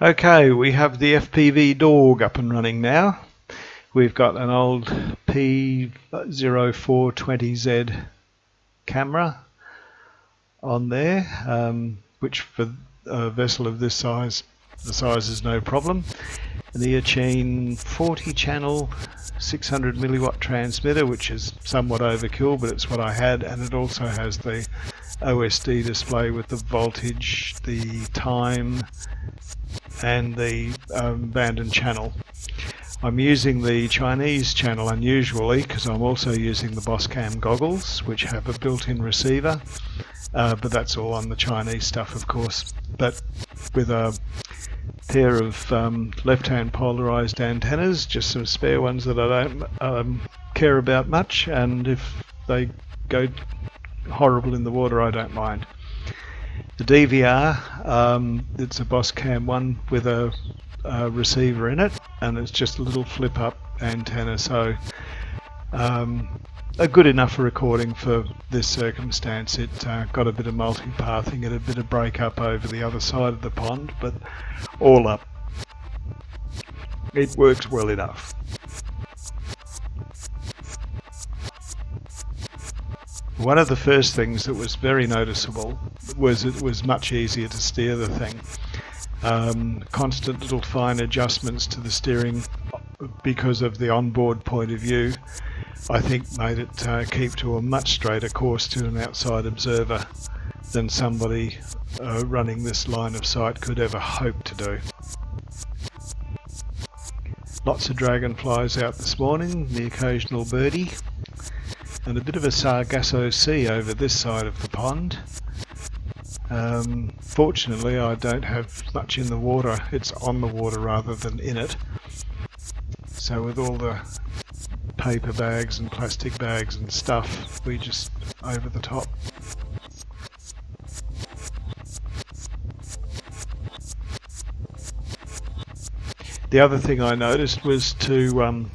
Okay, we have the FPV Dawg up and running now. We've got an old P0420Z camera on there, which for a vessel of this size, the size is no problem. And the Eachine 40 channel 600 milliwatt transmitter, which is somewhat overkill, but it's what I had, and it also has the OSD display with the voltage, the time, and the band and channel. I'm using the Chinese channel unusually because I'm also using the Boscam goggles, which have a built-in receiver, but that's all on the Chinese stuff, of course. But with a pair of left-hand polarized antennas, just some spare ones that I don't care about much, and if they go horrible in the water, I don't mind. The DVR, it's a Boscam one with a receiver in it, and it's just a little flip-up antenna, so a good enough recording for this circumstance. It got a bit of multipathing and a bit of break-up over the other side of the pond, but all up, it works well enough. One of the first things that was very noticeable was it was much easier to steer the thing. Constant little fine adjustments to the steering because of the onboard point of view, I think made it keep to a much straighter course to an outside observer than somebody running this line of sight could ever hope to do. Lots of dragonflies out this morning, the occasional birdie, and a bit of a Sargasso sea over this side of the pond. Fortunately, I don't have much in the water. It's on the water rather than in it. So with all the paper bags and plastic bags and stuff, we just over the top. The other thing I noticed was to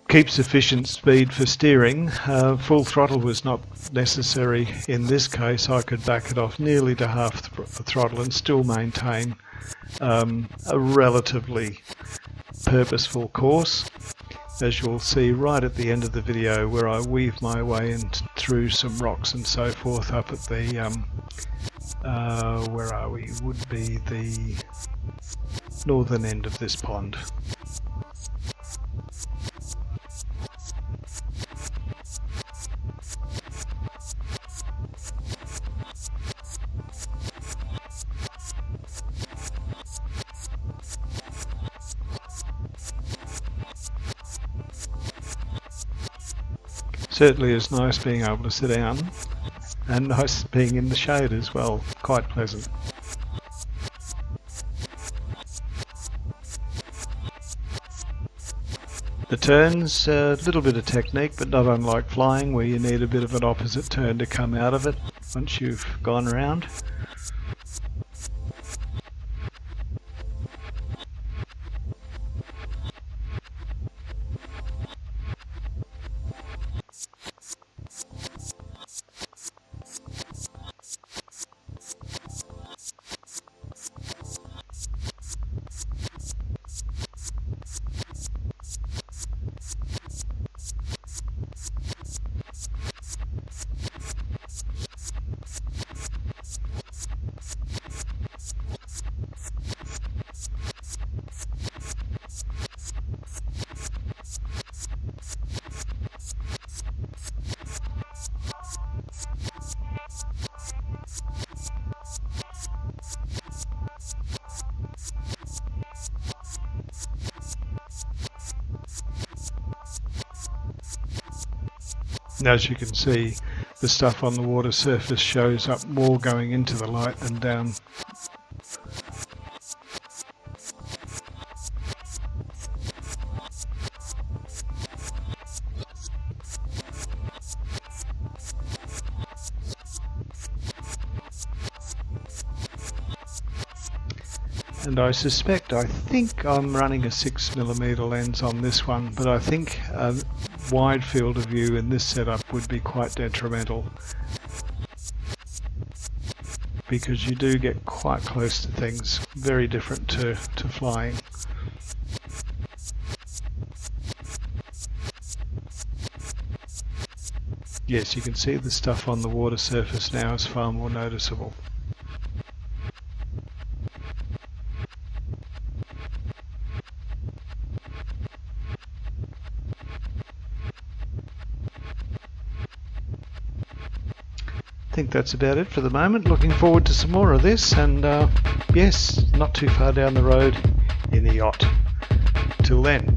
keep sufficient speed for steering. Full throttle was not necessary in this case. I could back it off nearly to half the throttle and still maintain a relatively purposeful course, as you'll see right at the end of the video, where I weave my way in through some rocks and so forth up at the where are we, would be the northern end of this pond. Certainly is nice being able to sit down, and nice being in the shade as well, quite pleasant. The turns, a little bit of technique, but not unlike flying, where you need a bit of an opposite turn to come out of it once you've gone around. And as you can see, the stuff on the water surface shows up more going into the light than down. And I think I'm running a 6mm lens on this one, but I think wide field of view in this setup would be quite detrimental. because you do get quite close to things, very different to flying. Yes, you can see the stuff on the water surface now is far more noticeable. I think that's about it for the moment. Looking forward to some more of this, and yes, not too far down the road in the yacht. Till then.